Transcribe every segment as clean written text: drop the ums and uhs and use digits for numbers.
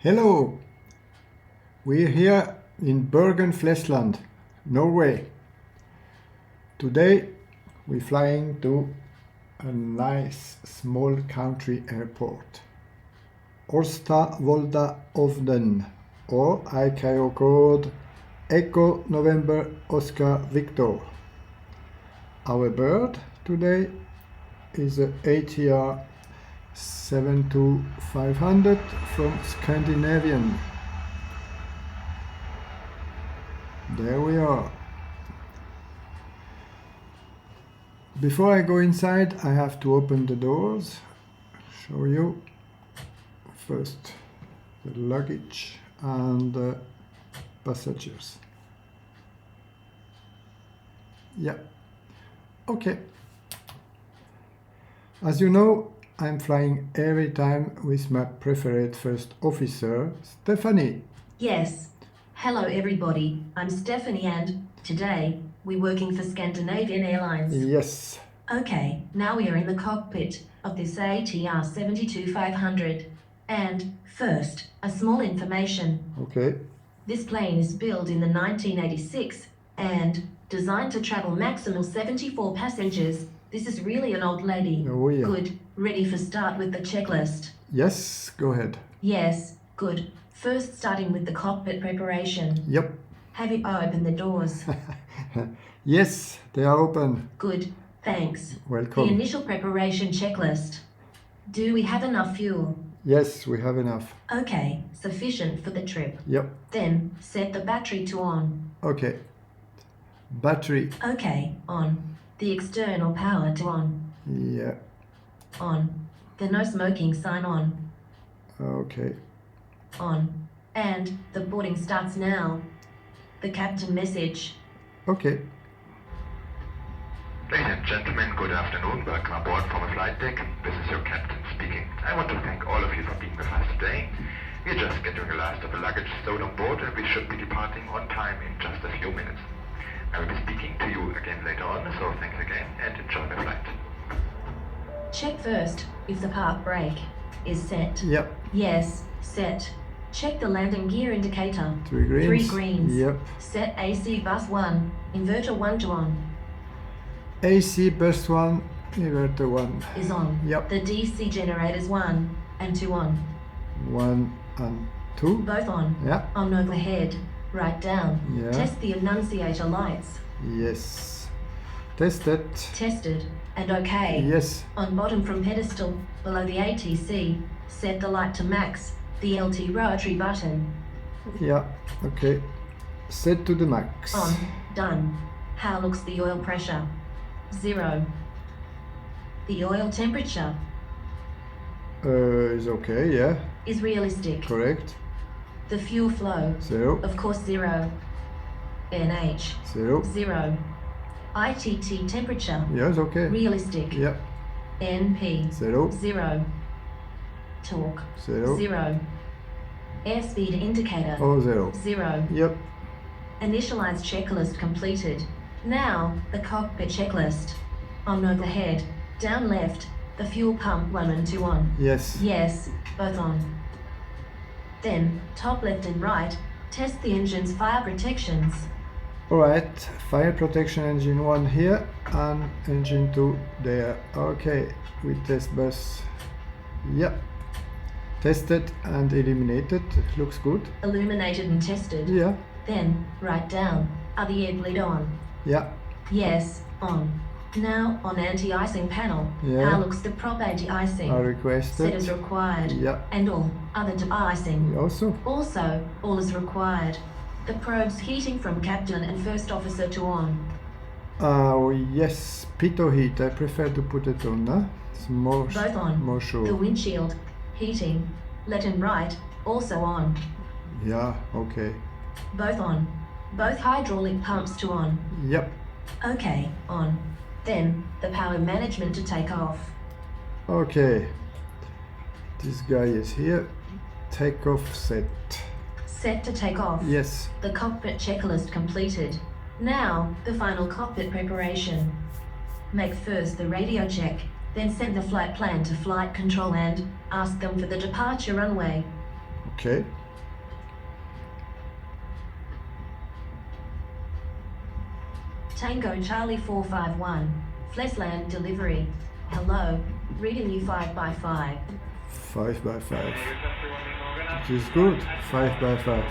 Hello, we're here in Bergen, Flesland, Norway. Today we're flying to a nice small country airport, Osta, Volda, Hovden, or ICAO code Echo November Oscar Victor. Our bird today is a ATR72-500 from Scandinavian. There we are. Before I go inside, I have to open the doors. Show you first the luggage and the passengers. Yeah, okay. As you know, I'm flying every time with my preferred first officer, Stephanie. Yes. Hello everybody, I'm Stephanie and today we're working for Scandinavian Airlines. Yes. Okay, now we are in the cockpit of this ATR72-500. And first, a small information. Okay. This plane is built in the 1986 and designed to travel maximum 74 passengers. This is really an old lady. Oh yeah. Good. Ready for start with the checklist? Yes, go ahead. Yes, good. First, starting with the cockpit preparation. Yep. Have you opened the doors? Yes, they are open. Good, thanks. Welcome. The initial preparation checklist. Do we have enough fuel? Yes, we have enough. Okay, sufficient for the trip. Yep. Then, set the battery to on. Okay. Battery. Okay, on. The external power to on. Yeah. On. The no smoking sign on. Okay. On. And the boarding starts now. The captain message. Okay. Ladies and gentlemen, good afternoon. Welcome aboard from the flight deck. This is your captain speaking. I want to thank all of you for being with us today. We're just getting the last of the luggage stowed on board and we should be departing on time in just a few minutes. I will be speaking to you again later on, so thanks again and enjoy the flight. Check first if the park brake is set. Yep. Yes, set. Check the landing gear indicator. 3 greens. 3 greens. Yep. Set AC bus 1. Inverter 1 to on. AC bus 1, inverter 1. Is on. Yep. The DC generators 1 and 2 on. 1 and 2. Both on. Yeah. On overhead. Right down. Yeah. Test the annunciator lights. Yes. Tested. Tested. And okay. Yes. On bottom from pedestal, below the ATC, set the light to max. The LT rotary button. Yeah. Okay. Set to the max. On. Done. How looks the oil pressure? 0. The oil temperature Is okay, yeah. is realistic. Correct. The fuel flow, 0. of course 0. NH, 0. 0. ITT temperature, Yes, okay. realistic. Yeah. NP, 0. 0. Torque, 0. 0. Airspeed indicator, Oh, 0. 0. Yep. Initialize checklist completed. Now, the cockpit checklist. On overhead, down left, the fuel pump 1 and 2 on. Yes. Yes, both on. Then, top left and right, test the engine's fire protections. Alright. Fire protection engine 1 here and engine 2 there. Okay. We test bus. Yep. Tested and eliminated. Looks good. Illuminated and tested. Yeah. Then, right down, are the air bleed on? Yeah. Yes, on. Now, on anti-icing panel, Yeah. how looks the prop anti-icing? I Set requested. as required. Yeah. And all other de-icing. Also. Also, all is required. The probes heating from captain and first officer to on. Oh yes. Pitot heat. I prefer to put it on. Huh? It's more. Both on. More The sure. windshield, heating, left and right, also on. Yeah. Okay. Both on. Both hydraulic pumps to on. Yep. Okay, on. Then, the power management to take off. Okay. This guy is here. Takeoff set. Set to take off. Yes. The cockpit checklist completed. Now, the final cockpit preparation. Make first the radio check, then send the flight plan to flight control and ask them for the departure runway. Okay. Tango Charlie 451, Flesland delivery. Hello, reading you 5x5. 5x5. It is good. 5x5.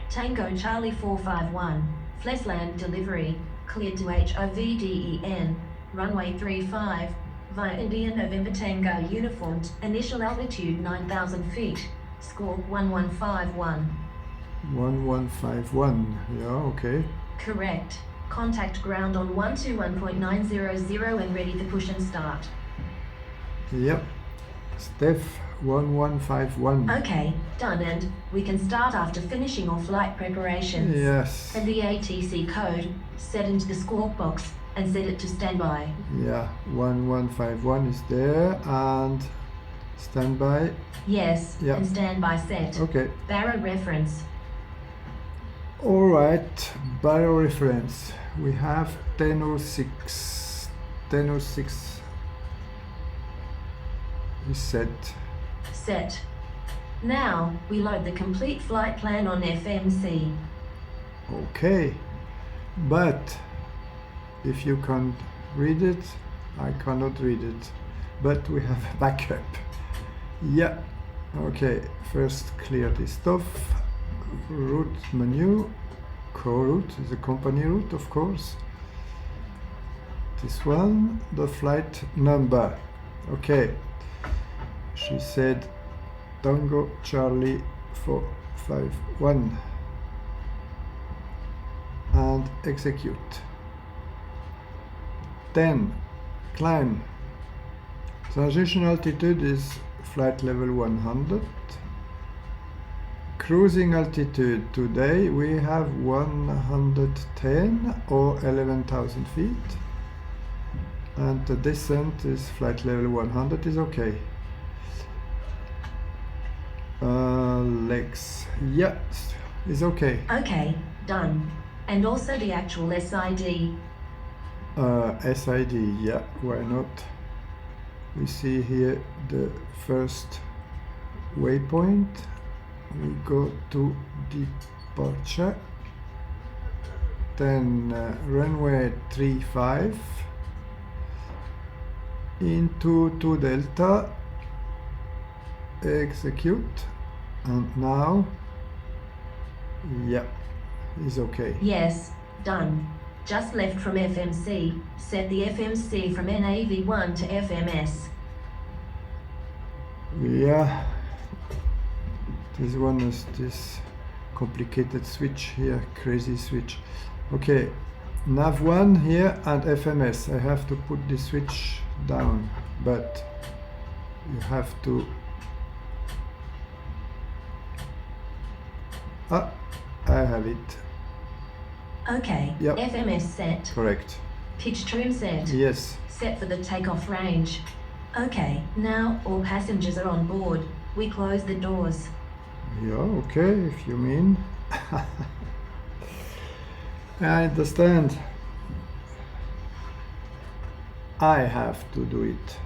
Tango Charlie 451, Flesland delivery, cleared to Hovden, runway 35, via India November Tango uniformed, initial altitude 9,000 feet, score 1151. 1151. Yeah, okay. Correct. Contact ground on 121.900 and ready for push and start. Yep. Steph 1151. Okay, done, and we can start after finishing our flight preparations. Yes. And the ATC code, set into the squawk box and set it to standby. Yeah, 1151 is there and standby. Yes, Yeah. and standby set. Okay. Barrow reference. All right, barrel reference. We have 1006. 1006 is set. Set. Now, we load the complete flight plan on FMC. Okay, but if you can't read it, I cannot read it. But we have a backup. Yeah. Okay, first clear this stuff. Route menu. Co-route is a company route, of course. This one, the flight number. Okay. She said Tango Charlie 451 and execute. 10. Climb. Transition altitude is flight level 100. Cruising altitude today we have 110 or 11,000 feet, and the descent is flight level 100 is okay. Legs, yeah, is okay. Okay, done. And also the actual SID. SID, yeah, why not? We see here the first waypoint. We go to departure, then runway 35 into 2 Delta, execute, and now, yeah, is okay. Yes, done. Just left from FMC. Set the FMC from NAV1 to FMS. Yeah. This one is this complicated switch here, crazy switch. Okay, nav1 here and FMS. I have to put the switch down, but you have to. I have it. Okay, Yep. FMS set. Correct. Pitch trim set. Yes. Set for the takeoff range. Okay, now all passengers are on board. We close the doors. Yeah, okay, if you mean. I understand. I have to do it.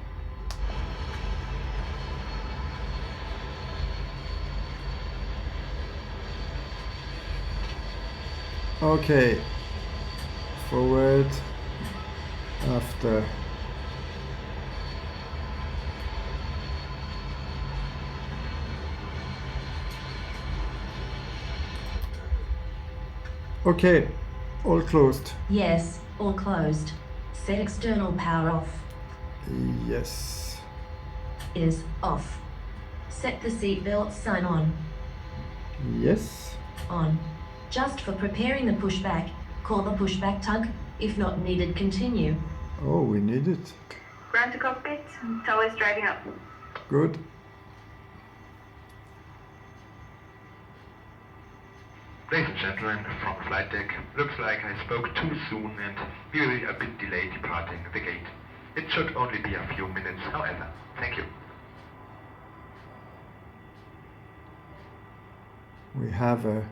Okay, forward, after. Okay, all closed. Yes, all closed. Set external power off. Yes. Is off. Set the seatbelt sign on. Yes. On. Just for preparing the pushback, call the pushback tug. If not needed, continue. Oh, we need it. Ground to cockpit, tower is driving up. Good. Ladies and gentlemen, from flight deck, looks like I spoke too soon and we will be a bit delayed departing the gate. It should only be a few minutes, however. Thank you. We have a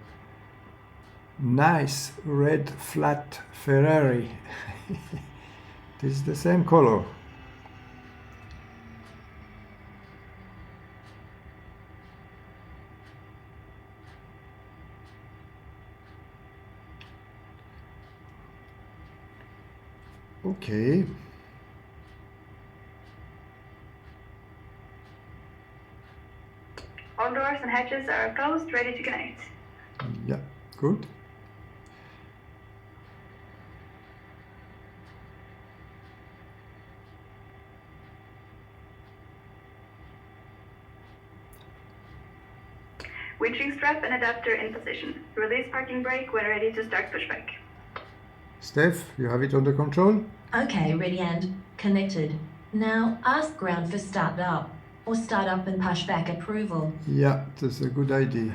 nice red flat Ferrari. It's the same color. Okay. All doors and hatches are closed, ready to connect. Yeah, good. Winching strap and adapter in position. Release parking brake when ready to start pushback. Steph, you have it under control? Okay, ready and connected. Now ask ground for start up or start up and push back approval. Yeah, that's a good idea.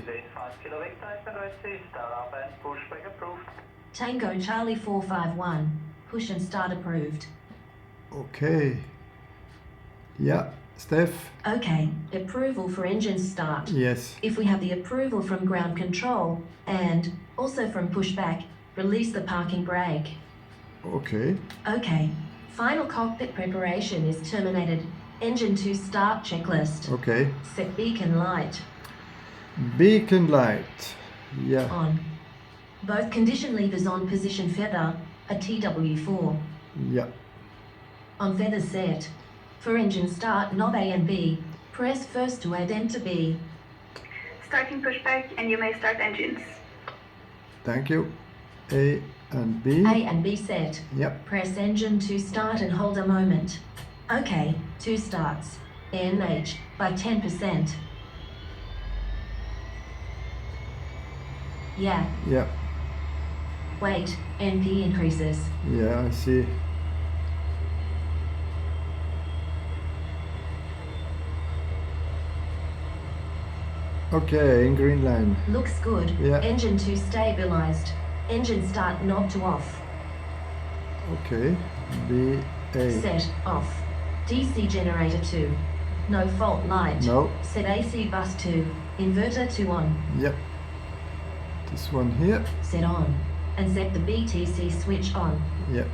Tango Charlie 451, push and start approved. Okay. Yeah, Steph? Okay, approval for engine start. Yes. If we have the approval from ground control and also from pushback, release the parking brake. Okay. Okay, final cockpit preparation is terminated. Engine 2 start checklist. Okay. Set beacon light Beacon light. Yeah. on. Both condition levers on position feather, a TW4. Yeah. On feather set. For engine start knob A and B, press first to add enter B. Starting pushback and you may start engines. Thank you. A and B. A and B set. Yep. Press engine to start and hold a moment. Okay, 2 starts. NH by 10%. Yeah, Yeah. wait, NP increases. Yeah, I see. Okay, in green line. Looks good. Yeah. Engine 2 stabilized. Engine start knob to off. Okay. B, A. Set off. DC generator 2. No fault light. No. Set AC bus 2. Inverter 2 on. Yep. This one here. Set on. And set the BTC switch on. Yep.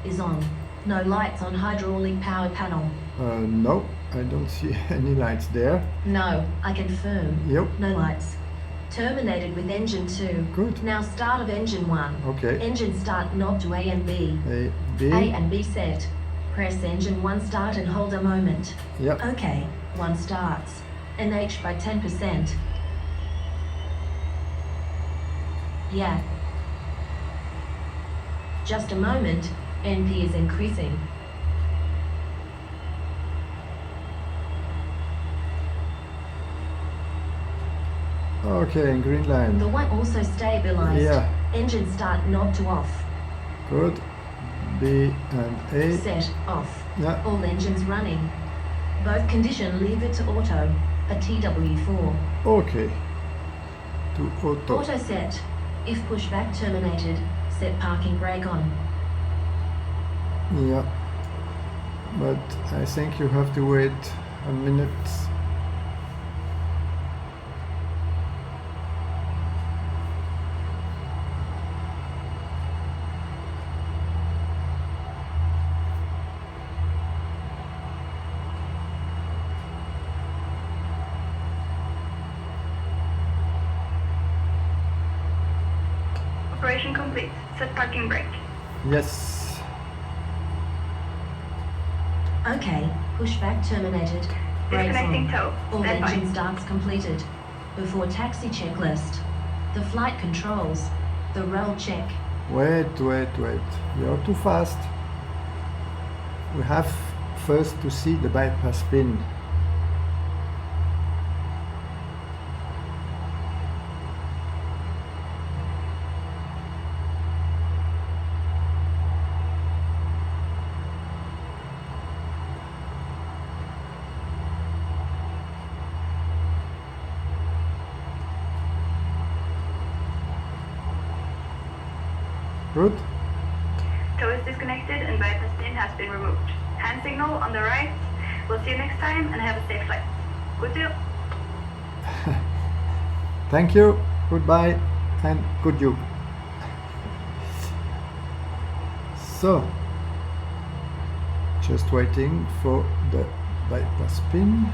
Is on. No lights on hydraulic power panel. No, I don't see any lights there. No, I confirm. Yep. No lights. Terminated with engine 2. Good. Now start of engine 1. Okay. Engine start knob to A and B. A, B. A and B set. Press engine 1 start and hold a moment. Yep. Okay, 1 starts. NH by 10%. Yeah. Just a moment, NP is increasing. Okay, in green line. The one also stabilized. Yeah. Engine start knob to off. Good. B and A. Set off. Yeah. All engines running. Both condition lever to auto. A TW4. Okay. To auto. Auto set. If pushback terminated, set parking brake on. Yeah. But I think you have to wait a minute. Operation complete. Set parking brake. Yes. Okay, pushback terminated. Brakes Disconnecting on. tow. All Stand by. engine starts completed. Before taxi checklist. The flight controls. The roll check. Wait. You're too fast. We have first to see the bypass pin. Good. Tow is disconnected and bypass pin has been removed. Hand signal on the right. We'll see you next time and have a safe flight. Good deal. Thank you. Goodbye and good you. So Just waiting for the bypass pin.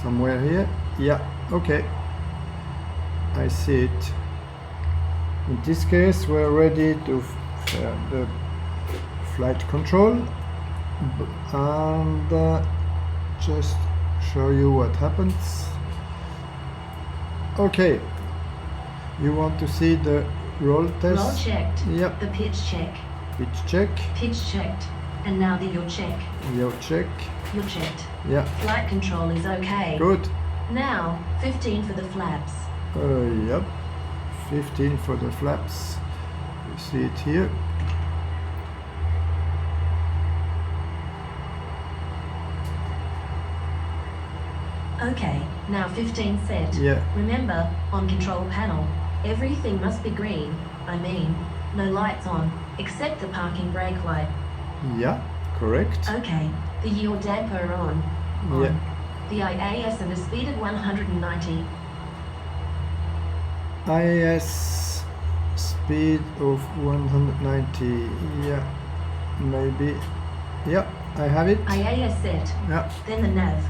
Somewhere here. Yeah, okay. I see it. In this case, we're ready to the flight control and just show you what happens. Okay, you want to see the roll test? Roll checked. Yep. The pitch check. Pitch check. Pitch checked. And now the yaw check. Yaw check. You're checked. Yeah. Flight control is okay. Good. Now, 15 for the flaps. Yep. 15 for the flaps. You see it here. Okay, now 15 set. Yeah. Remember, on control panel, everything must be green. I mean, no lights on, except the parking brake light. Yeah, correct. Okay, the yaw damper on. Yeah. The IAS and a speed of 190. IAS speed of 190. Yeah, maybe. Yeah, I have it. IAS set. Yeah. Then the nav.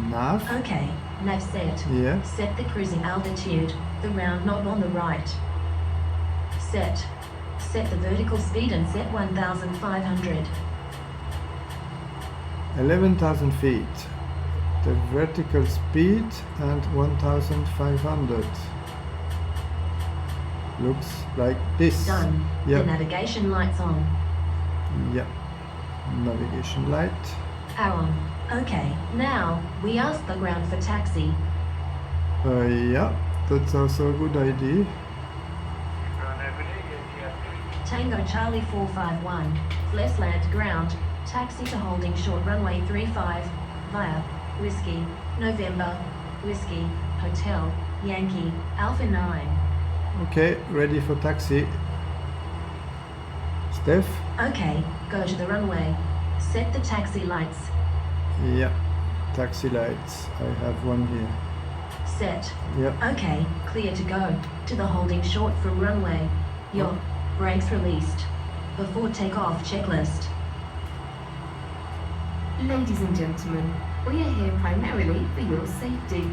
Nav. Okay, nav set. Yeah. Set the cruising altitude, the round knob on the right. Set. Set the vertical speed and set 1,500. 11,000 feet. The vertical speed and 1,500. Looks like this. Done. Yeah. The navigation lights on. Yeah. Navigation light. Are on. Okay, now we ask the ground for taxi. Yeah, that's also a good idea. Tango Charlie 451, Flesland ground, taxi to holding short runway 35, via Whiskey, November, Whiskey, Hotel, Yankee, Alpha 9. Okay, ready for taxi. Steph? Okay, go to the runway. Set the taxi lights. Yeah, taxi lights. I have one here. Set. Yeah. Okay, clear to go. To the holding short from runway. Your brakes released. Before takeoff checklist. Ladies and gentlemen, we are here primarily for your safety.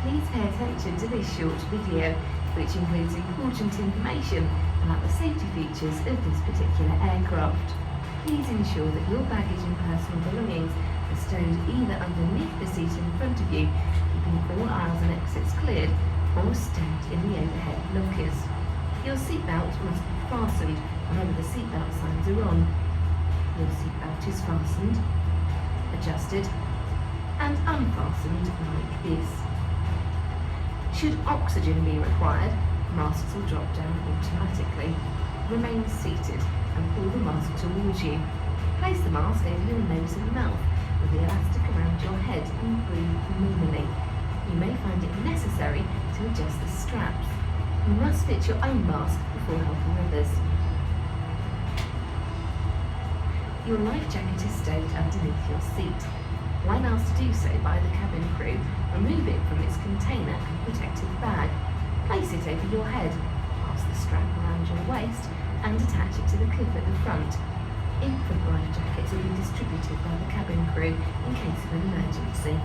Please pay attention to this short video, which includes important information about the safety features of this particular aircraft. Please ensure that your baggage and personal belongings are stowed either underneath the seat in front of you, keeping all aisles and exits cleared, or stowed in the overhead lockers. Your seatbelt must be fastened whenever the seatbelt signs are on. Your seatbelt is fastened, adjusted, and unfastened like this. Should oxygen be required, masks will drop down automatically. Remain seated and pull the mask towards you. Place the mask over your nose and mouth with the elastic around your head and breathe normally. You may find it necessary to adjust the straps. You must fit your own mask before helping others. Your life jacket is stowed underneath your seat. When asked to do so by the cabin crew, remove it from its container and protective bag. Place it over your head, pass the strap around your waist, and attach it to the clip at the front. Infant life jackets will be distributed by the cabin crew in case of an emergency.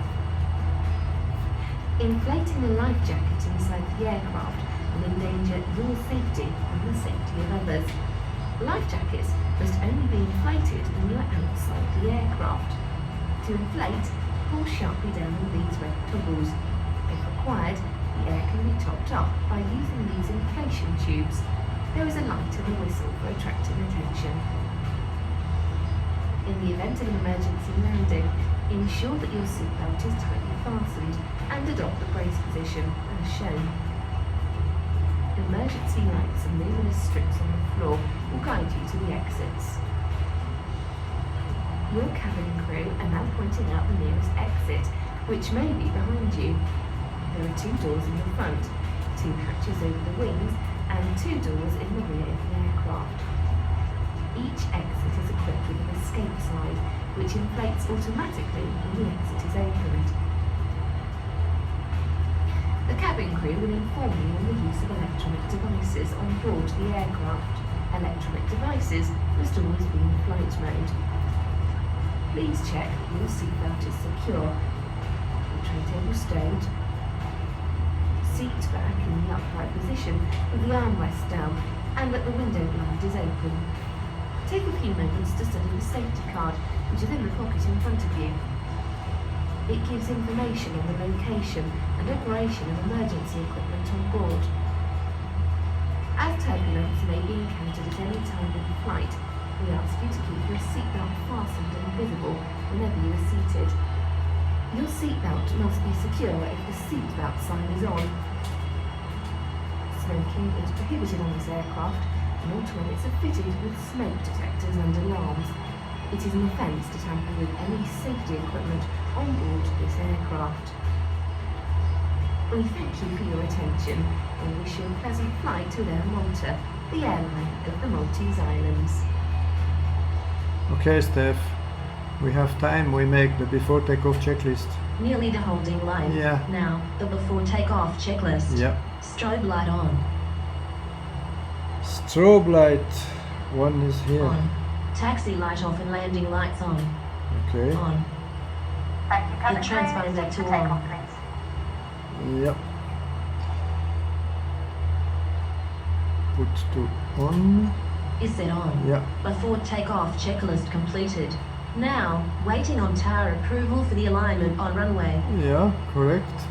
Inflating the life jacket inside the aircraft will endanger your safety and the safety of others. Life jackets must only be inflated when you are outside the aircraft. To inflate, pull sharply down on these red toggles. If required, the air can be topped up by using these inflation tubes. There is a light and a whistle for attracting attention. In the event of an emergency landing, ensure that your seatbelt is tightly fastened and adopt the brace position as shown. Emergency lights and luminous strips on the floor will guide you to the exits. Your cabin crew are now pointing out the nearest exit, which may be behind you. There are 2 doors in the front, 2 hatches over the wings, and 2 doors in the rear of the aircraft. Each exit is equipped with an escape slide, which inflates automatically when the exit is opened. crew will inform you on the use of electronic devices on board the aircraft. Electronic devices must always be in flight mode. Please check your seatbelt is secure, the tray table stowed, seat back in the upright position with the armrest down, and that the window blind is open. Take a few moments to study the safety card, which is in the pocket in front of you. It gives information on the location and operation of emergency equipment on board. As turbulence may be encountered at any time in flight, we ask you to keep your seatbelt fastened and visible whenever you are seated. Your seatbelt must be secure if the seatbelt sign is on. Smoking is prohibited on this aircraft, not when it's fitted with smoke detectors and alarms. It is an offence to tamper with any safety equipment on board this aircraft. We thank you for your attention and wish you a pleasant flight with Air Malta, the airline of the Maltese Islands. Okay, Steph, we have time. We make the before takeoff checklist. Nearly the holding line. Yeah. Now, the before takeoff checklist. Yeah. Strobe light on. Strobe light. One is here. On. Taxi light off and landing lights on. Okay. On. Thank you, The cabin crew. transponder Seat to for takeoff, on. please. Yep. Put to on. Is set on. Yeah. Before takeoff checklist completed. Now, waiting on tower approval for the alignment on runway. Yeah, correct.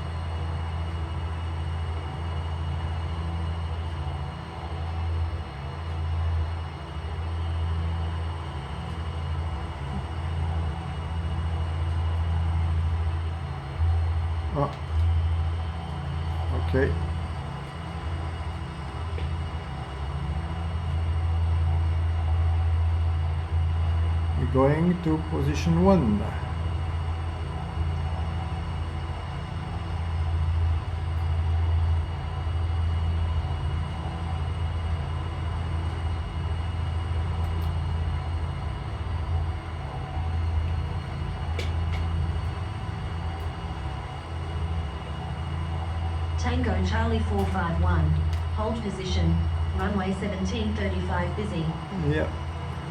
Oh. Okay. We're going to position 1. Tango Charlie 451. Hold position. Runway 1735 busy. Yeah,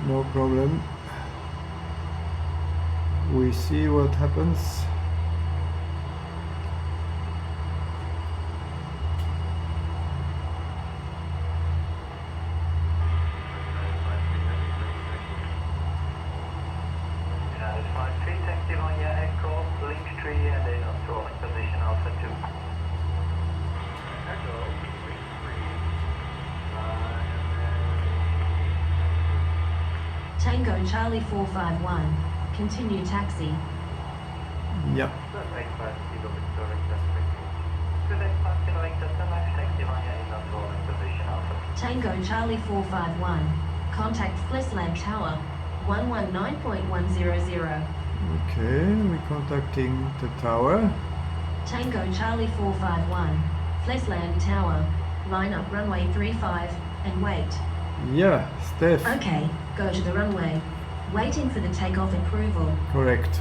no problem. We see what happens. United 53, taxi via Echo, link 3 and then on to position Alpha 2. Echo, link 3, Tango Charlie 451. Continue taxi. Yep. Tango Charlie 451. Contact Flesland Tower 119.100. Okay, we're contacting the tower. Tango Charlie 451. Flesland Tower. Line up runway 35 and wait. Yeah, Steph. Okay, go to the runway. Waiting for the takeoff approval. Correct.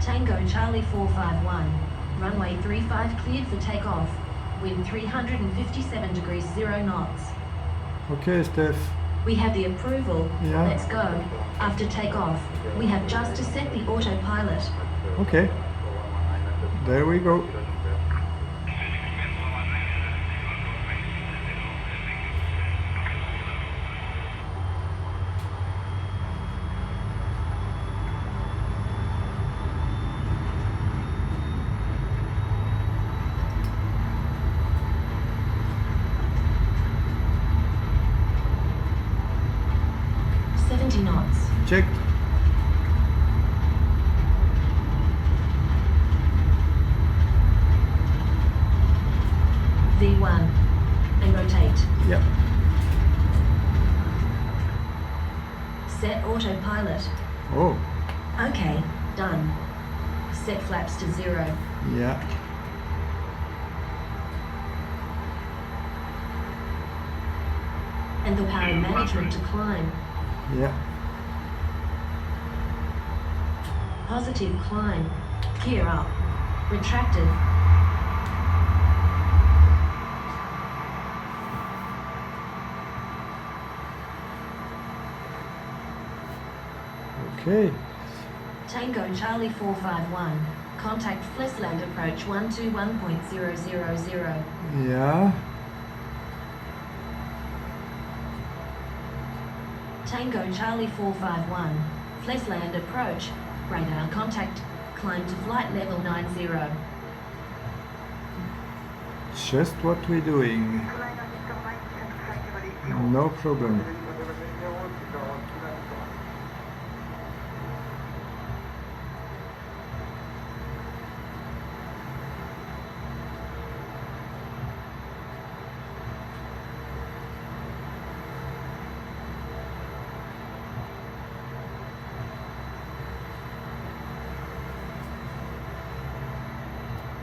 Tango Charlie 451. Runway 35 cleared for takeoff. Wind 357 degrees 0 knots. Okay, Steph. We have the approval. Yeah. Let's go. After takeoff, we have just to set the autopilot. Okay. There we go. Knots. Checked. 1 and rotate. Yep. Set autopilot. Oh, Okay, done. Set flaps to 0. yeah. And the power management to climb. Yeah. Positive climb. Gear up. Retracted. Okay. Tango Charlie 451. Contact Flesland approach 121.000. Yeah. Tango Charlie 451. Flesland approach. Radar contact. Climb to flight level 90. Just what we're doing. No problem.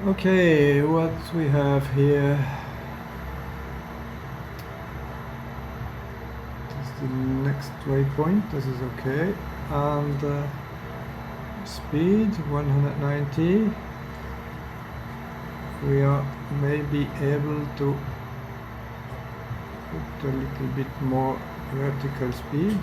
Okay, what we have here? This is the next waypoint. This is okay. And speed 190. We are maybe able to put a little bit more vertical speed.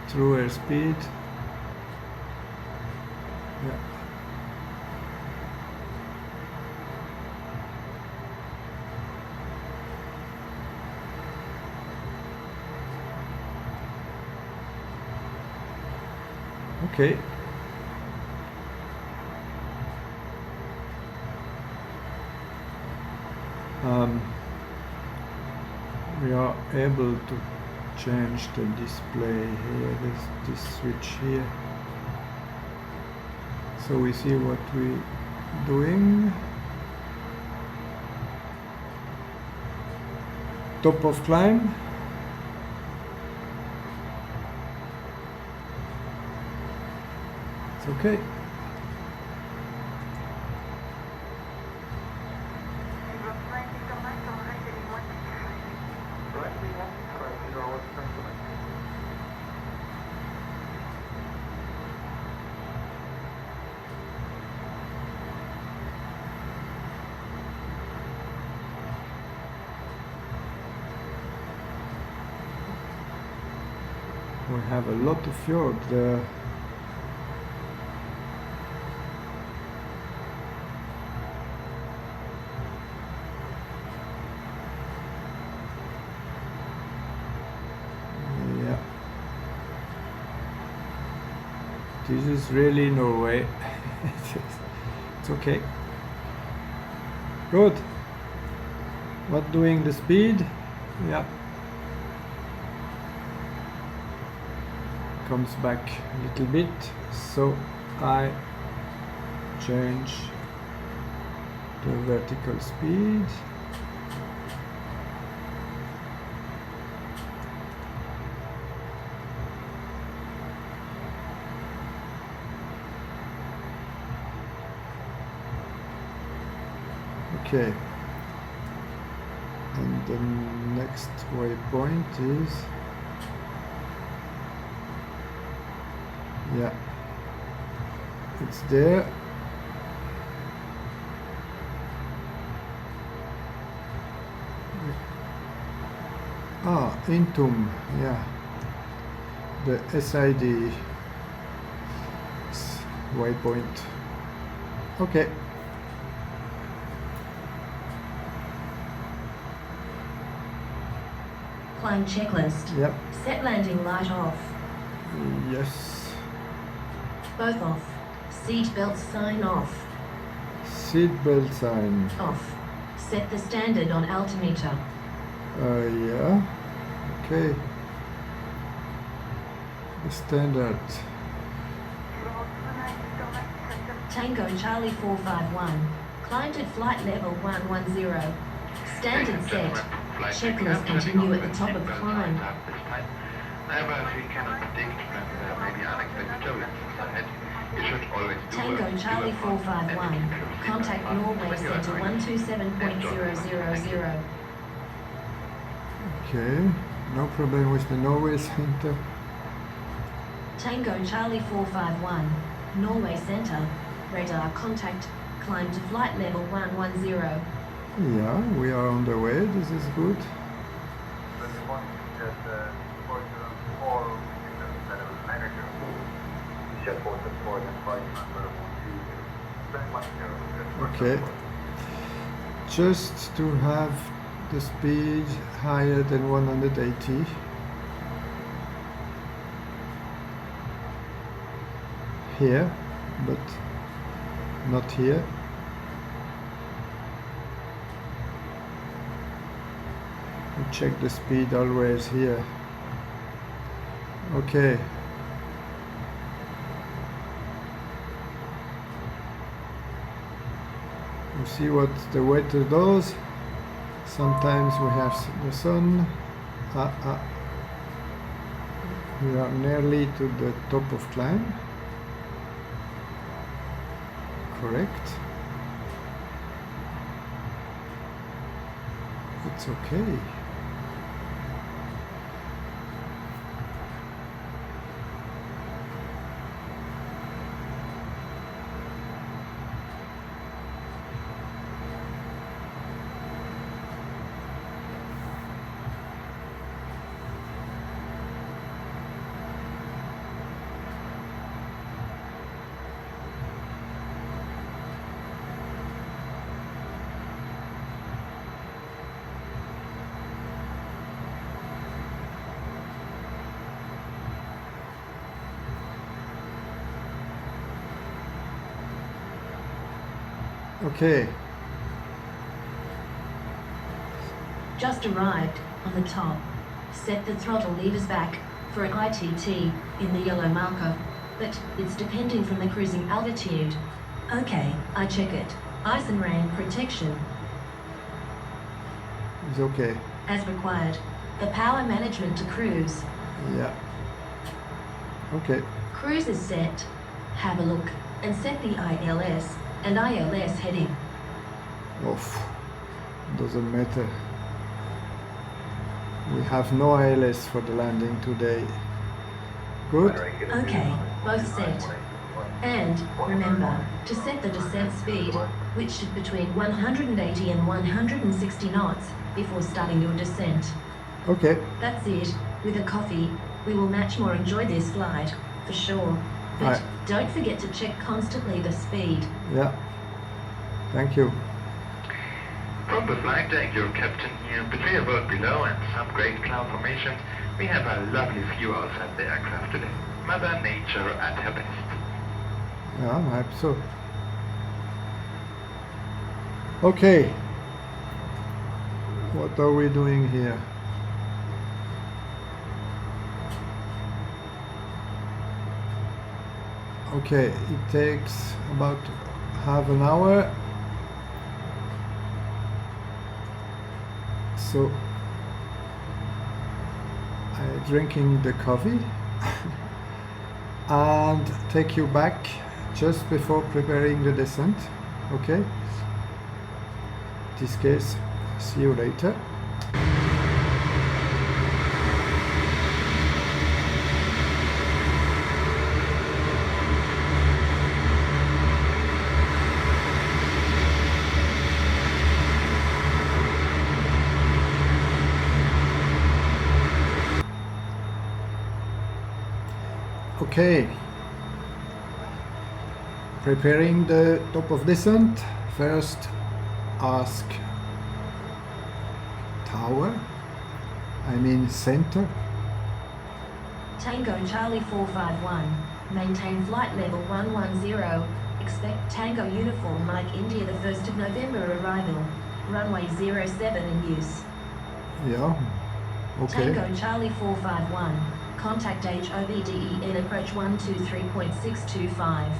True airspeed. Yeah. Okay. We are able to change the display here, this switch here, so we see what we're doing. Top of climb. It's okay. We have a lot of fjord there. Yeah. This is really Norway. It's okay. Good. What doing the speed? Yeah. Comes back a little bit, so I change the vertical speed. Okay, and the next waypoint is, yeah, it's there. Intum, yeah, the SID waypoint. Okay. Climb checklist. Yep. Set landing light off. Yes. Both off. Seat belts sign off. seatbelt sign. Off. Set the standard on altimeter. Yeah. Okay. The standard. Tango Charlie 451. Climbed at flight level 110. Standard set. Checklist continue at the top of climb. However, as we cannot predict when there may be unexpected turbulences ahead, you should always do Tango Charlie 451. Contact Norway Center 127.000. Okay. No problem with the Norway Center. Tango Charlie 451. Norway Center. Radar contact. Climb to flight level 110. Yeah, we are on the way. This is good. Okay. Just to have the speed higher than 180. Here, but not here. We check the speed always here. Okay. We see what the weather does. Sometimes we have the sun. We are nearly to the top of climb. Correct. It's okay. Okay. Just arrived on the top. Set the throttle levers back for an ITT in the yellow marker, but it's depending from the cruising altitude. Okay, I check it. Ice and rain protection It's okay. as required. The power management to cruise. Yeah. Okay. Cruise is set. Have a look and set the ILS and ILS heading. Off. Doesn't matter. We have no ILS for the landing today. Good. Okay, both set. And remember to set the descent speed, which is between 180 and 160 knots before starting your descent. Okay. That's it. With a coffee, we will much more enjoy this flight, for sure. But Right. don't forget to check constantly the speed. Yeah. Thank you. From the flight deck, your captain here, between a boat below and some great cloud formation, we have a lovely view outside the aircraft today. Mother Nature at her best. Yeah, I hope so. Okay. What are we doing here? Okay, it takes about half an hour. So I'm drinking the coffee and take you back just before preparing the descent. Okay? In this case, see you later. Okay, preparing the top of descent. First ask tower, I mean center. Tango Charlie 451. Maintain flight level 110. Expect Tango Uniform Mike India the 1st of November arrival. Runway 07 in use. Yeah. Okay. Tango Charlie 451. Contact HOVDEN approach 123.625.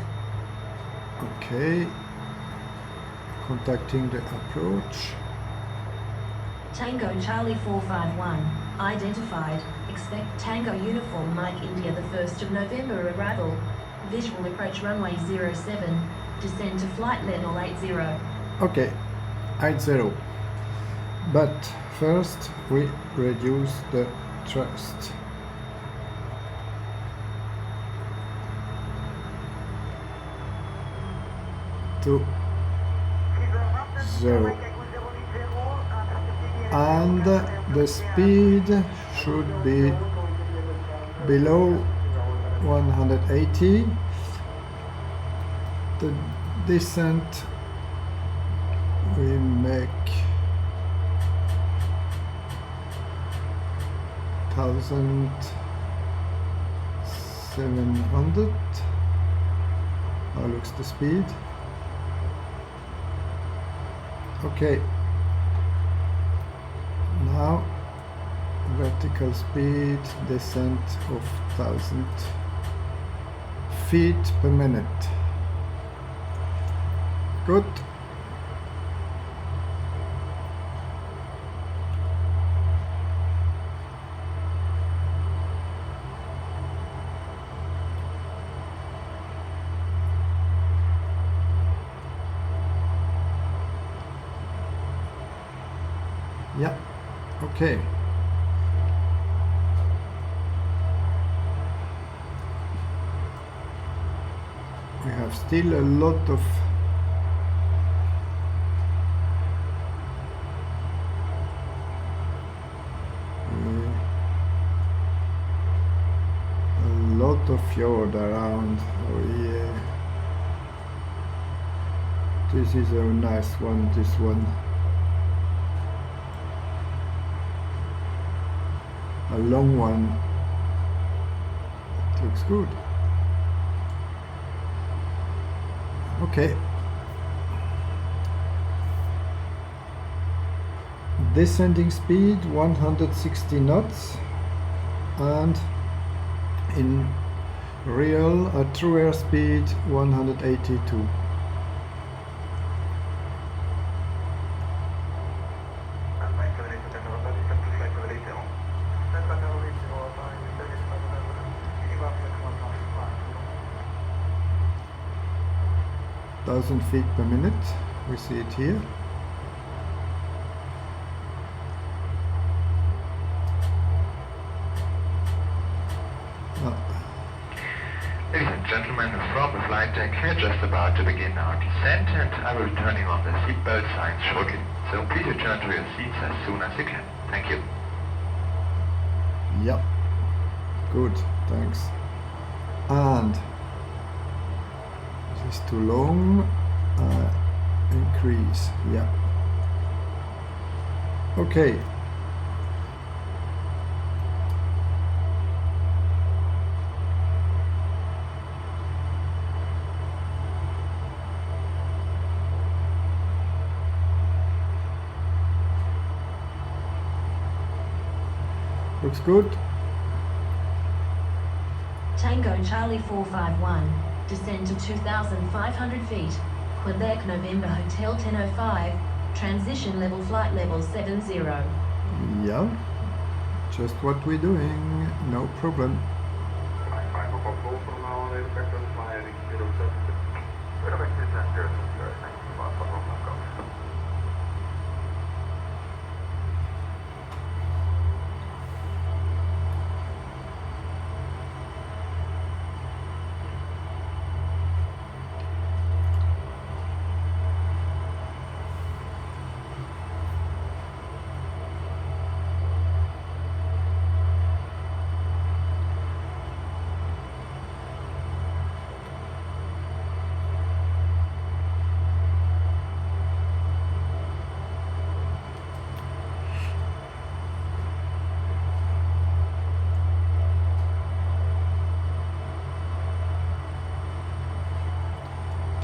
Okay. Contacting the approach. Tango Charlie 451. Identified. Expect Tango Uniform Mike India the 1st of November arrival. Visual approach runway 07. Descend to flight level 80. Okay. 80. But first we reduce the thrust. To 0. And the speed should be below 180. The descent we make 1700. How looks the speed? Okay. Now vertical speed descent of 1000 feet per minute. Good. Yeah. Okay. We have still a lot of fjord around. Oh yeah. This is a nice one, this one. A long one. It looks good. Okay. Descending speed 160 knots and in real true airspeed 182. Thousand feet per minute, we see it here. Ladies and gentlemen, from the flight deck, we're just about to begin our descent and I will be turning on the seatbelt signs shortly. So please return to your seats as soon as you can. Thank you. Yep. Good, thanks. And this is too long. Increase, yeah. Okay. Looks good. Tango Charlie 451. Descend to 2,500 feet. Quebec November Hotel 1005. Transition level flight level 70. Yeah. Just what we're doing. No problem.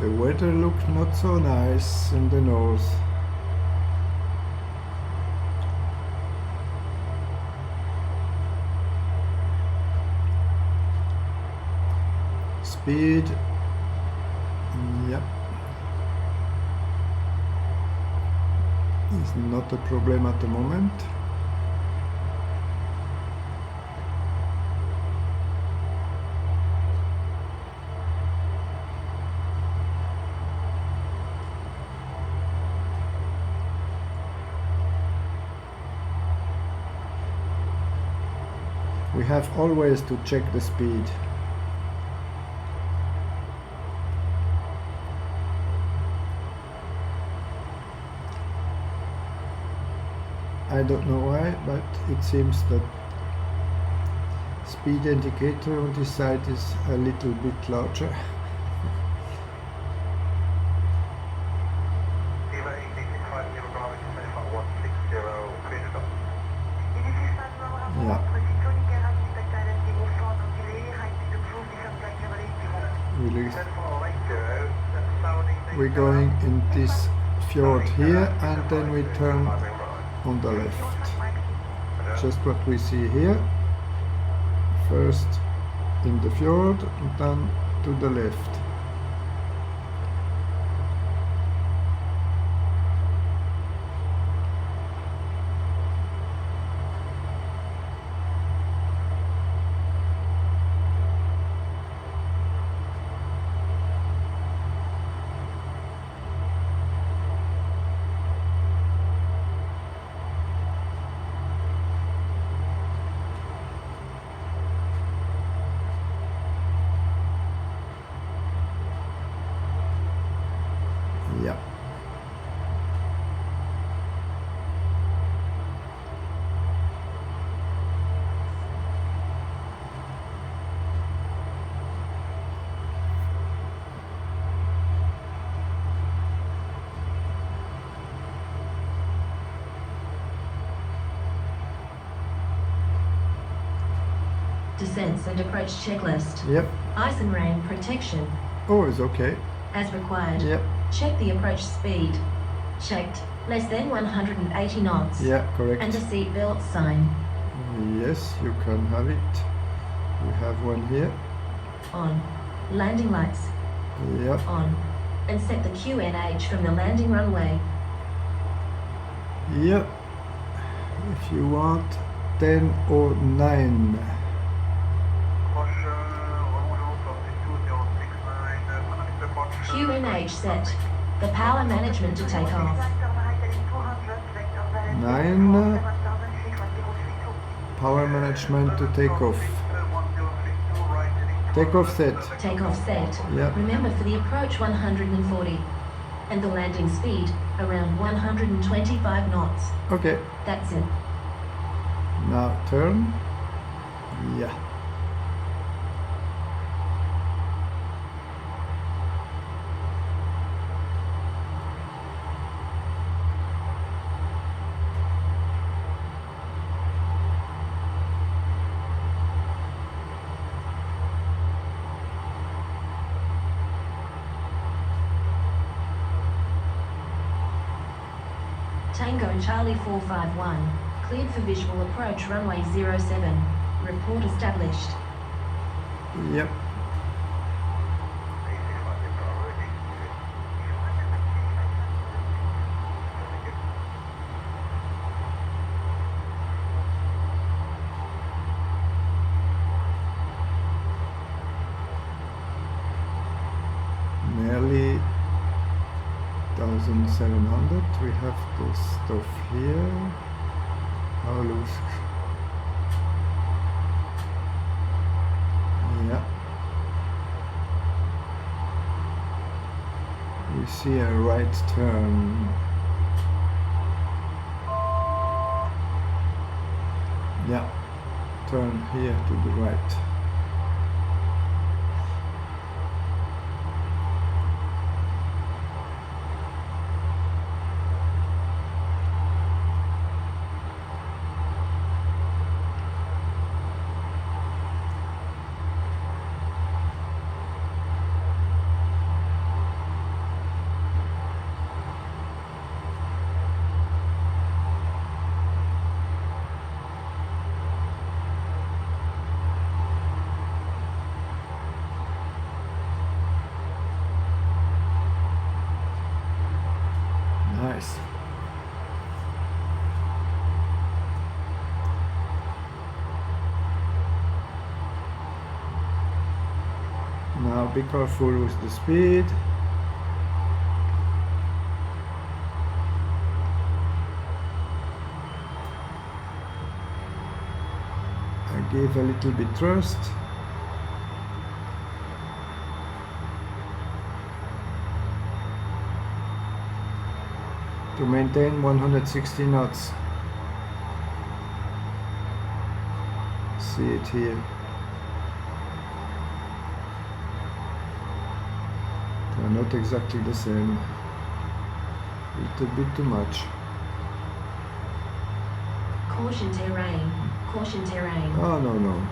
The weather looked not so nice in the north. Speed, yep, is not a problem at the moment. We have always to check the speed. I don't know why, but it seems that speed indicator on this side is a little bit larger. Yeah. We're going in this fjord here, and then we turn on the left. Just what we see here. First in the fjord, and then to the left. Yeah. Descents and approach checklist. Yep. Ice and rain protection. Oh, it's okay. As required. Yep. Check the approach speed. Checked. Less than 180 knots. Yeah, correct. And a seatbelt sign. Yes, you can have it. We have one here. On. Landing lights. Yep. On. And set the QNH from the landing runway. Yep. If you want 10 or 9. QNH set. The power management to take off. 9. Power management to take off. Take off set. Take off set. Yeah. Remember for the approach 140. And the landing speed around 125 knots. Okay. That's it. Now turn. Yeah. Tango Charlie 451, cleared for visual approach runway 07. Report established. Yep. Nearly 1700. We have this stuff here. How loose? Yeah. We see a right turn. Yeah. Turn here to the right. Now be careful with the speed. I give a little bit thrust. To maintain 160 knots. See it here. They are not exactly the same. Little bit too much. Caution terrain. Caution terrain. Oh no.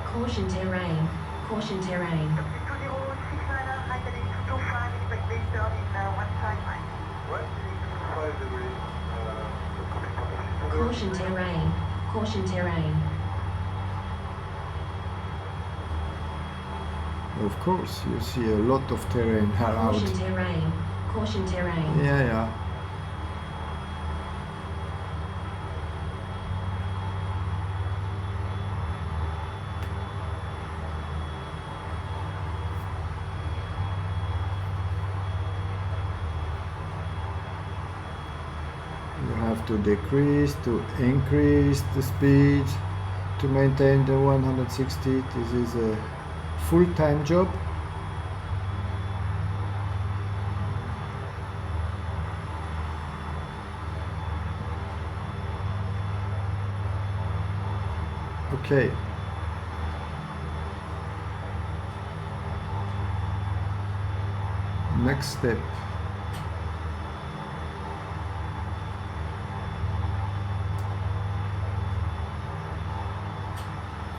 Caution terrain. Caution terrain. Caution terrain. Caution terrain. Of course, you see a lot of terrain around. Caution terrain. Caution terrain. Yeah. You have to decrease to increase the speed to maintain the 160. This is a full-time job. Okay. Next step.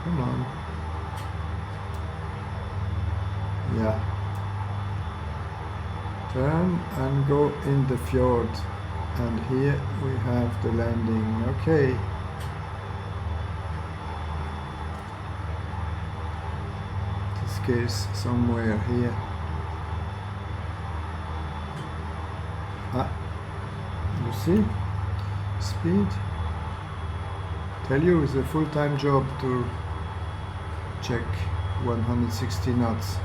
Come on. Yeah. Turn and go in the fjord. And here we have the landing. Okay. This case somewhere here. You see? Speed. Tell you it's a full-time job to check 160 knots.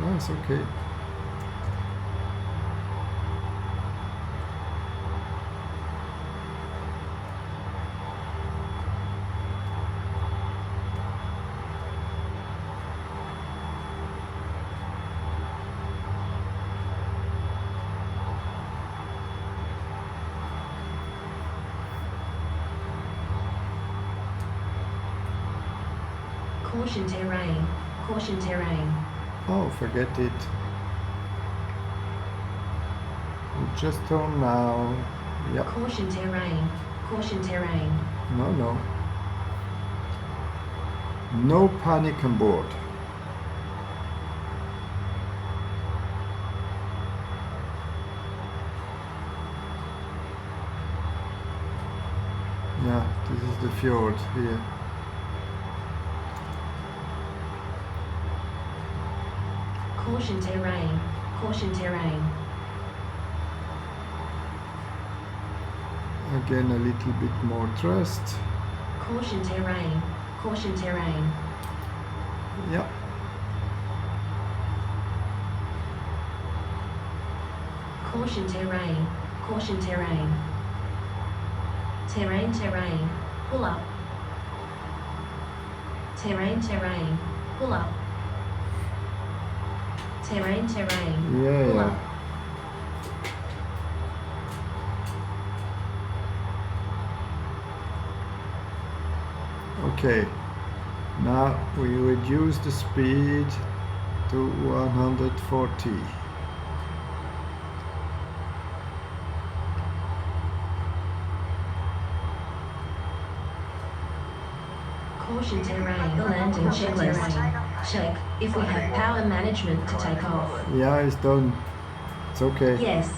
That's okay. Caution terrain. Caution terrain. Oh, forget it. You just turn now. Yep. Caution terrain. Caution terrain. No. No panic on board. Yeah, this is the fjord here. Caution terrain. Caution terrain. Again, a little bit more thrust. Caution terrain. Caution terrain. Yeah. Caution terrain. Caution terrain. Terrain terrain. Pull up. Terrain terrain. Pull up. Terrain terrain. Pull up. Okay, now we reduce the speed to 140. Caution terrain. Landing checklist. Check if we have power management to take off. Yeah, it's done. It's okay. Yes.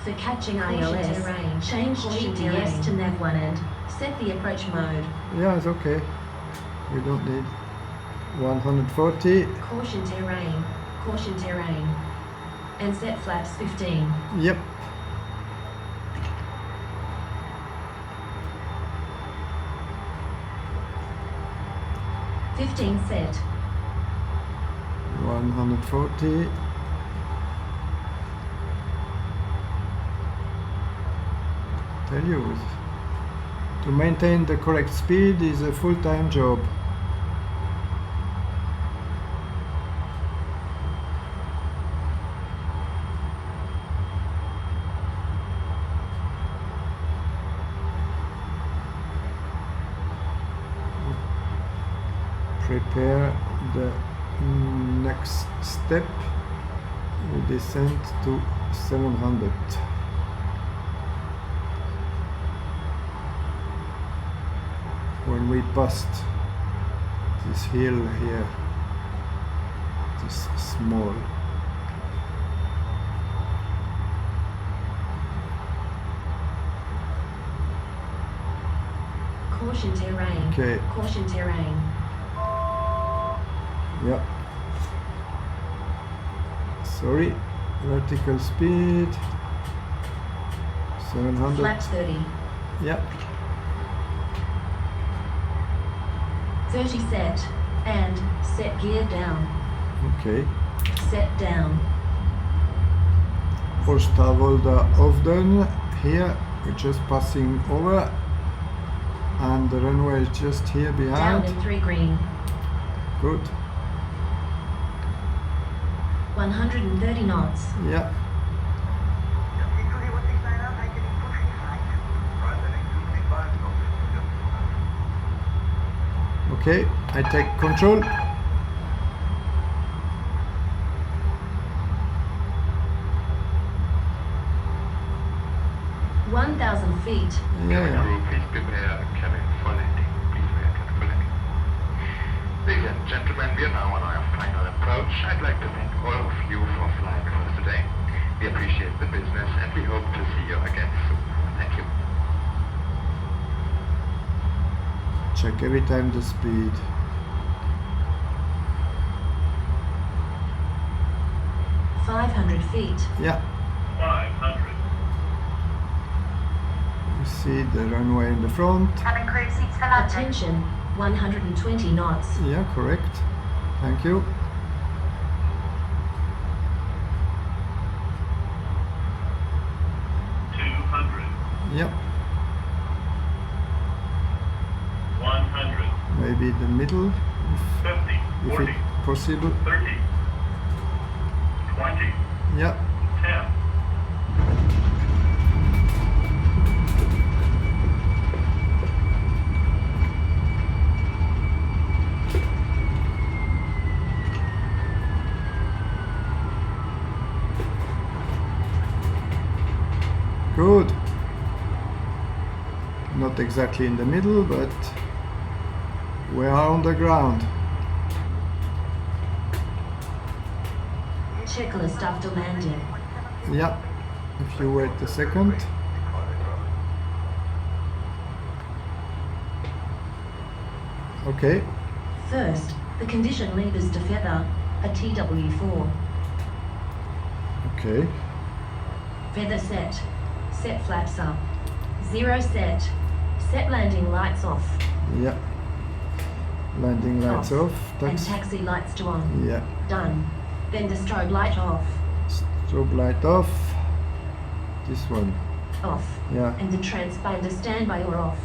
For catching Caution ILS, terrain. change Caution GPS terrain. to nav1 and set the approach mode. Yeah, it's okay. We don't need 140. Caution terrain. Caution terrain. And set flaps 15. Yep. Set. 140. Tell you, to maintain the correct speed is a full-time job. Prepare the next step. We descend to 700. When we passed this hill here, this small. Caution terrain. Okay. Caution terrain. Yeah. Sorry. Vertical speed. 700. Flaps 30. Yeah. 30 set. And set gear down. Okay. Set down. Osta, Volda, Hovden. Here we're just passing over, and the runway is just here Down behind. in 3 green. Good. 130 knots. Yeah. Okay, I take control. Feet. Yeah, yeah. Crew, please prepare the cabin for landing. Please prepare the cabin for landing. Ladies and gentlemen, we are now on our final approach. I'd like to thank all of you for flying with us today. We appreciate the business and we hope to see you again soon. Thank you. Check every time the speed. Feet. Yeah. 500. You see the runway in the front. Cabin crew, seats for landing. Attention, 120 knots. Yeah, correct. Thank you. Yep. 100. Maybe the middle, 50. if 40. it's possible. 30. 20. Yeah. 10. Good. Not exactly in the middle, but we are on the ground. Checklist after landing. Yeah. If you wait a second. Okay. First, the condition levers to feather, a TW4. Okay. Feather set. Set flaps up. 0 set. Set landing lights off. Yeah. Landing lights off. And That's, taxi lights to on. yeah. Done. Then the strobe light off. Strobe light off. This one. Off. Yeah. And the transponder standby or off.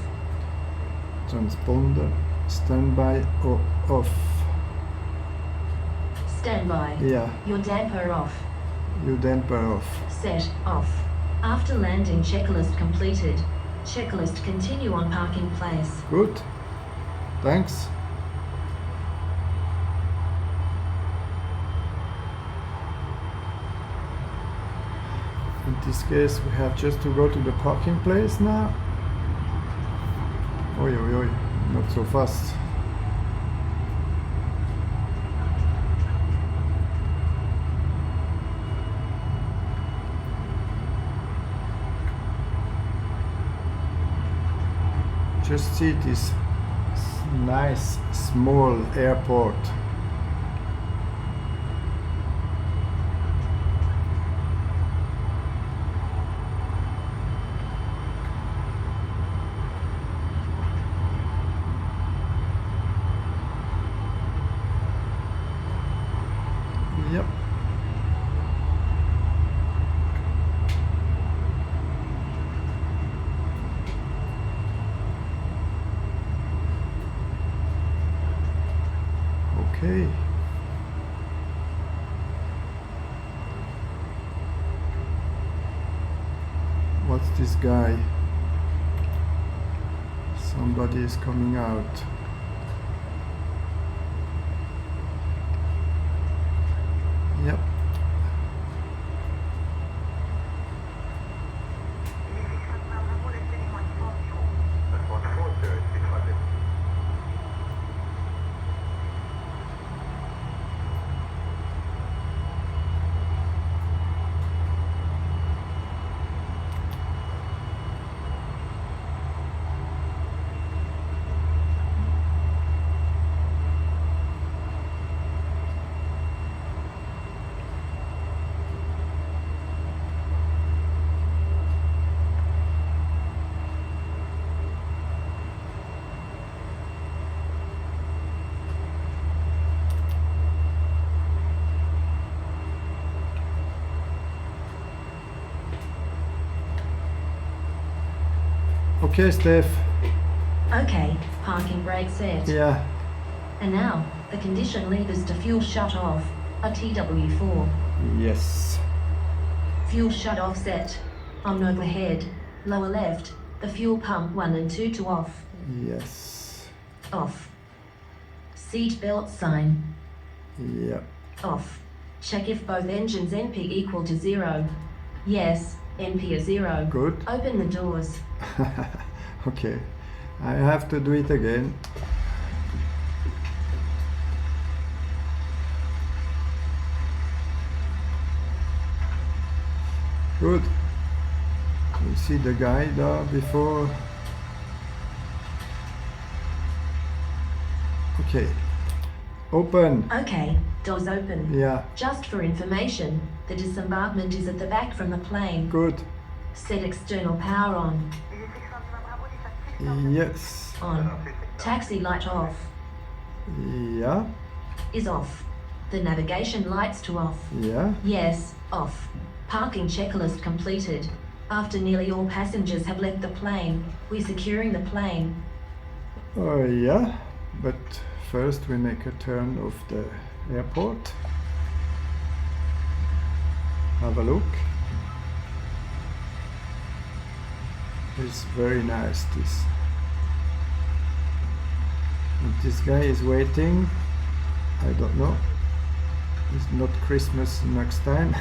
Transponder standby or off. Standby. Yeah. Your damper off. You damper off. Set off. After landing, checklist completed. Checklist continue on parking place. Good. Thanks. In this case, we have just to go to the parking place now. Oi, oi, oi. Not so fast. Just see this nice small airport. Yep. Okay. What's this guy? Somebody is coming out. Yep. Okay, Steph. Okay, parking brake set. Yeah. And now, the condition levers to fuel shut off, a TW4. Yes. Fuel shut off set. On overhead, lower left, the fuel pump 1 and 2 to off. Yes. Off. Seat belt sign. Yep. Off. Check if both engines NP equal to 0. Yes, NP is 0. Good. Open the doors. Okay. I have to do it again. Good. You see the guy there before. Okay. Open. Okay, doors open. Yeah. Just for information, the disembarkment is at the back from the plane. Good. Set external power on. Yes. On. Taxi light off. Yeah. Is off. The navigation lights to off. Yeah. Yes, off. Parking checklist completed. After nearly all passengers have left the plane, we're securing the plane. Oh yeah. But first we make a turn of the airport. Have a look. It's very nice, this. And this guy is waiting. I don't know. It's not Christmas next time.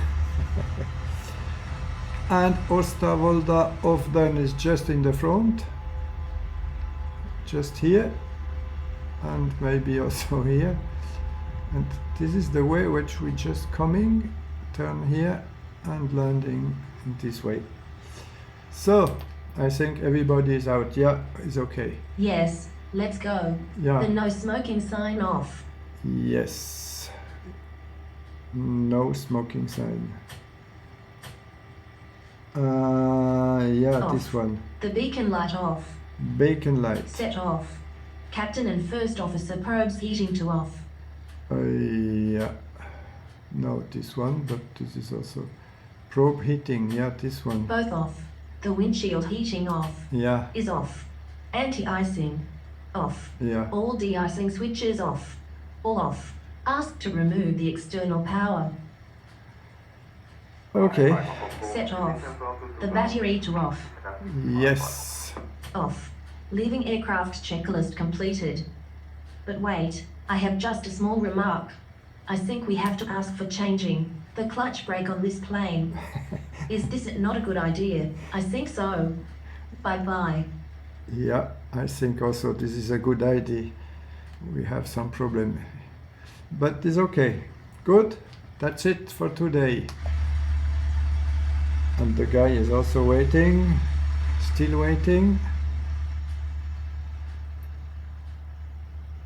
And Osta, Volda, Hovden is just in the front. Just here. And maybe also here. And this is the way which we just coming. Turn here and landing in this way. So I think everybody is out. Yeah, it's okay. Yes, let's go. Yeah. The no smoking sign off. Yes. No smoking sign. Yeah, Off. this one. The beacon light off. Bacon light. Set off. Captain and first officer probes heating to off. Yeah. No, this one, but this is also probe heating. Yeah, this one. Both off. The windshield heating off. Yeah, Is off. Anti-icing. Off. yeah. All de-icing switches off. All off. Ask to remove the external power. Okay. Set off. The battery to off. Yes. Off. Leaving aircraft checklist completed. But wait, I have just a small remark. I think we have to ask for changing the clutch brake on this plane. Is this not a good idea? I think so. Bye-bye. Yeah, I think also this is a good idea. We have some problem. But it's okay. Good. That's it for today. And the guy is also waiting. Still waiting.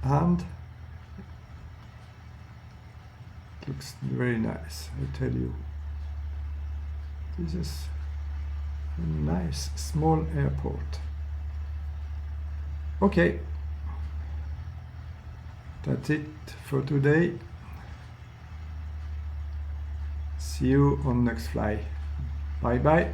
and it looks very nice, I tell you. This is a nice small airport. Okay, that's it for today. See you on next fly. Bye bye.